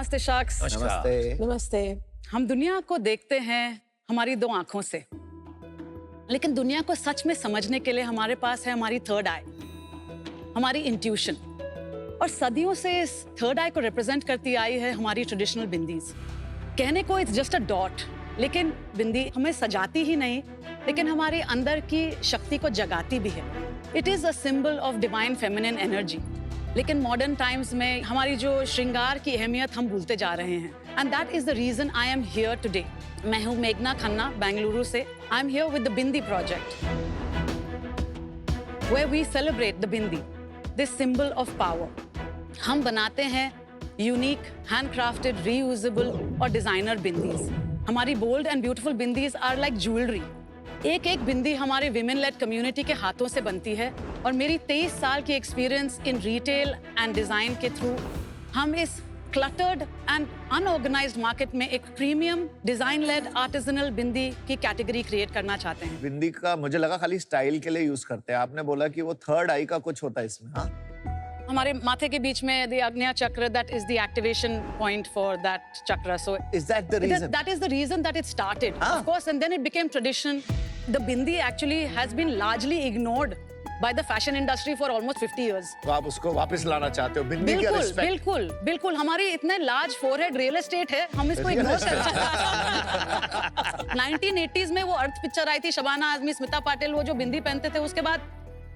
नमस्ते शख्स। नमस्ते। नमस्ते। हम दुनिया को देखते हैं हमारी दो आंखों से, लेकिन दुनिया को सच में समझने के लिए हमारे पास है हमारी थर्ड आई, हमारी इंट्यूशन। और सदियों से इस थर्ड आई को रिप्रेजेंट करती आई है हमारी ट्रेडिशनल बिंदीज। कहने को इट्स जस्ट अ डॉट, लेकिन बिंदी हमें सजाती ही नहीं, लेकिन हमारे अंदर की शक्ति को जगाती भी है। It is a symbol of divine feminine energy. लेकिन मॉडर्न टाइम्स में हमारी जो श्रृंगार की अहमियत हम भूलते जा रहे हैं, and that is the reason I am here today. मैं हूँ मेघना खन्ना, बेंगलुरु से। I am here with the bindi project, where we celebrate the bindi, this symbol of power. हम बनाते हैं यूनिक, हैंडक्राफ्टेड, रीयूजेबल और डिजाइनर बिंदीज। हमारी bold and beautiful bindis are like jewellery. एक एक बिंदी हमारे विमेन लेड कम्युनिटी के हाथों से बनती है, और मेरी 23 साल की experience in retail and design के थ्रू हम इस क्लटर्ड एंड अनऑर्गेनाइज्ड मार्केट में एक प्रीमियम डिजाइन लेड आर्टिजनल बिंदी की कैटेगरी क्रिएट करना चाहते हैं। बिंदी का मुझे लगा खाली स्टाइल के लिए यूज करते हैं, आपने बोला कि वो थर्ड आई का कुछ होता है इसमें। हाँ, हमारे माथे के बीच में the Agneya chakra, that is the activation point for that chakra. So is that the reason? that is the reason that it started, of course, and then it became tradition. The bindi actually has been largely ignored by the fashion industry for almost 50 years. तो आप उसको वापस लाना चाहते हो, बिंदी की बिल्कुल respect? बिल्कुल बिल्कुल। हमारी इतने लार्ज फोरहेड रियल एस्टेट है, हम इसको इग्नोर कर सकते। 1980s में वो अर्थ पिक्चर आई थी, शबाना आजमी, स्मिता पाटिल, वो जो बिंदी पहनते थे, उसके बाद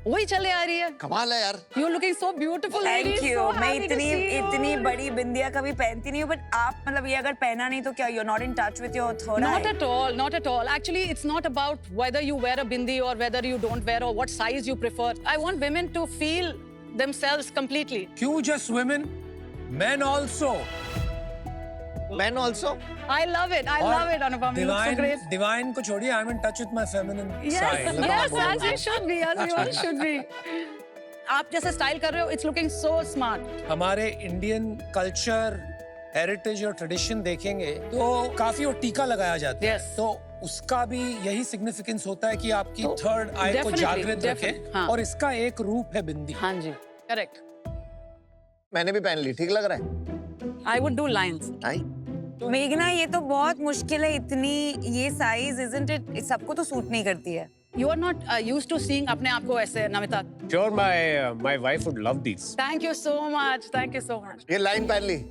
वही चले आ रही है। कमाल है यार। You looking so beautiful. Thank you. मैं इतनी बड़ी बिंदिया कभी पहनती नहीं हूँ, बट आप मतलब ये अगर पहना नहीं तो क्या you are not in touch with your third eye? Not at all, not at all. Actually, it's not about whether you wear a bindi or whether you don't wear, or what size you prefer. I want women to feel themselves completely. क्यों just women? Men also. Men also? I love it. I love it, Anupam. You look so great. Divine को छोड़िए, I'm in touch with my feminine Yes, side. yes, as you should be, as you all should be. आप जैसे style कर रहे हो, it's looking so smart. हमारे Indian culture, heritage और tradition देखेंगे तो काफी वो टीका लगाया जाता है। Yes. तो उसका भी यही सिग्निफिकेंस होता है कि आपकी थर्ड आई को definitely, जागृत रखे, हाँ। और इसका एक रूप है बिंदी। हाँ जी, correct. मैंने भी पहन ली, ठीक लग रहा है? I would do lines. आई? मेघना, ये तो बहुत मुश्किल है, इतनी ये साइज, इजंट इट? सबको तो सूट नहीं करती है। You are not used to seeing अपने आप को ऐसे, Namita. Sure, my wife would love these. Thank you so much. Thank you so much. ये लाइन पहन ली।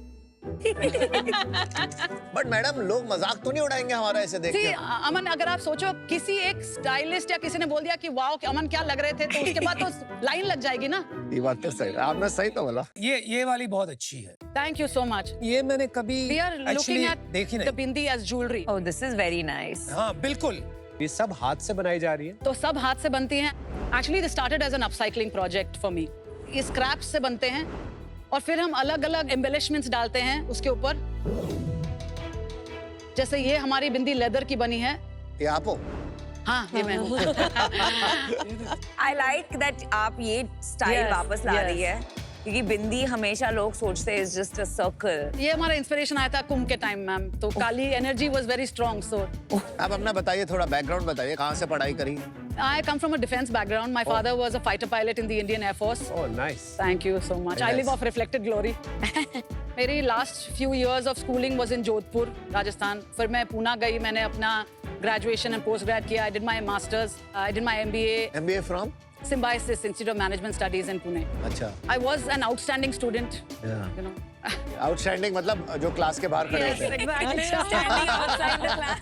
बट मैडम, लोग मजाक तो नहीं उड़ाएंगे हमारा ऐसे देख See, के? अमन, अगर आप सोचो किसी एक स्टाइलिस्ट या किसी ने बोल दिया कि वाओ अमन क्या लग रहे थे, तो उसके बाद तो लाइन लग जाएगी ना। ये बात तो सही है, आपने सही तो बोला। ये वाली बहुत अच्छी है। Thank you so much. ये मैंने कभी We are looking actually at देखी the नहीं। bindi as jewelry. Oh, this is very nice. हाँ बिल्कुल। ये सब हाथ से बनाई जा रही है। तो सब हाथ से बनती हैं। Actually, this started as an upcycling project for me. ये स्क्रैप्स से बनते हैं, और फिर हम अलग-अलग embellishments डालते हैं उसके ऊपर। जैसे ये हमारी बिंदी लेदर की बनी है। ये आप हो? हाँ, ये मैं हूँ। आई लाइक दैट आप ये स्टाइल Yes, वापस ला yes. रही है, क्योंकि बिंदी हमेशा लोग सोचते हैं इज जस्ट अ सर्कल। ये हमारा इंस्पिरेशन आया था कुंभ के टाइम, मैम। तो काली एनर्जी वाज वेरी स्ट्रॉन्ग, सो आप अपना बताइए, थोड़ा बैकग्राउंड बताइए, कहाँ से पढ़ाई करी? I come from a defense background. My father was a fighter pilot in the Indian Air Force. Oh, nice. Thank you so much. I Very live nice. off reflected glory. मेरी last few years of schooling was in Jodhpur, Rajasthan. फिर मैं पूना गई, मैंने अपना graduation and post grad किया. I did my masters. I did my MBA. MBA from? Symbiosis Institute of Management Studies in Pune. अच्छा। I was an outstanding student. You know. Outstanding मतलब जो class के बाहर खड़े Yes, होते हैं। exactly. Standing outside the class.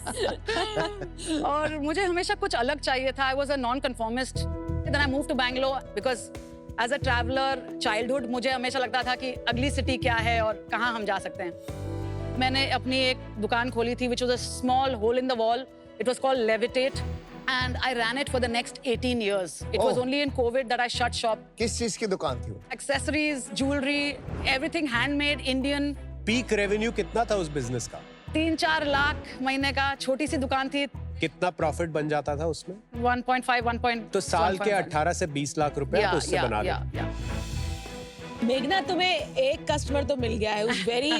और मुझे हमेशा कुछ अलग चाहिए था. I was a non-conformist. Then I moved to Bangalore because as a traveler, childhood, मुझे हमेशा लगता था कि अगली सिटी क्या है और कहाँ हम जा सकते हैं। मैंने अपनी एक दुकान खोली थी, which was a small hole in the wall. It was called Levitate. And I ran it for the next 18 years. It was Oh. only in COVID that I shut shop. किस चीज की दुकान थी वो? Accessories, jewelry, everything handmade, Indian. Peak revenue कितना था उस business का? 3-4 लाख महीने का, छोटी सी दुकान थी। कितना प्रॉफिट बन जाता था उसमें? 1.5, 1. तो साल के 18 से 20 लाख रुपए आप उससे बना रहे। मेघना, तुम्हें एक कस्टमर तो मिल गया है, उस very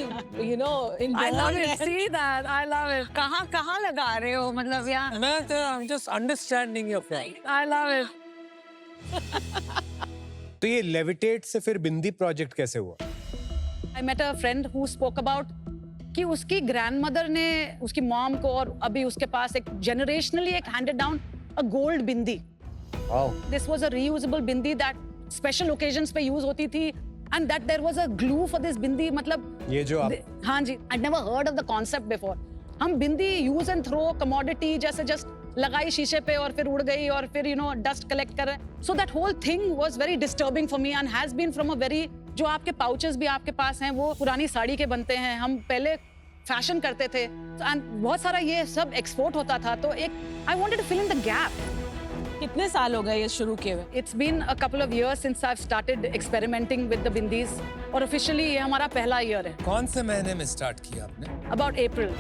you know in I love it. See that? I love it. कहाँ लगा रहे हो, मतलब यार? मैं तो I'm just understanding your point. I love it. तो ये लेविटेट से फिर बिंदी प्रोजेक्ट कैसे हुआ? I met a friend who spoke about कि उसकी ग्रैंडमदर ने उसकी मॉम को, और अभी उसके पास एक जनरेशनली एक handed down a gold bindi. This was a reusable bindi that special occasions पे use होती थी, and that there was a glue for this bindi. मतलब ये जो आप हाँ जी, I'd never heard of the concept before. हम बिंदी यूज एंड थ्रो कमोडिटी जैसे जस्ट लगाई शीशे पे और फिर उड़ गई और फिर डस्ट कलेक्ट कर रहे हैं. So that whole thing was very disturbing for me and has been from a very, जो आपके पाउचेस भी आपके पास हैं वो पुरानी साड़ी के बनते हैं. हम पहले फैशन करते थे एंड बहुत सारा ये सब एक्सपोर्ट होता था. तो एक I wanted to fill in the gap. कितने साल हो गए ये शुरू किए हुए? It's been a couple of years since I've started experimenting with the bindis और officially ये हमारा पहला ईयर है. कौन से महीने में स्टार्ट किया आपने? About April.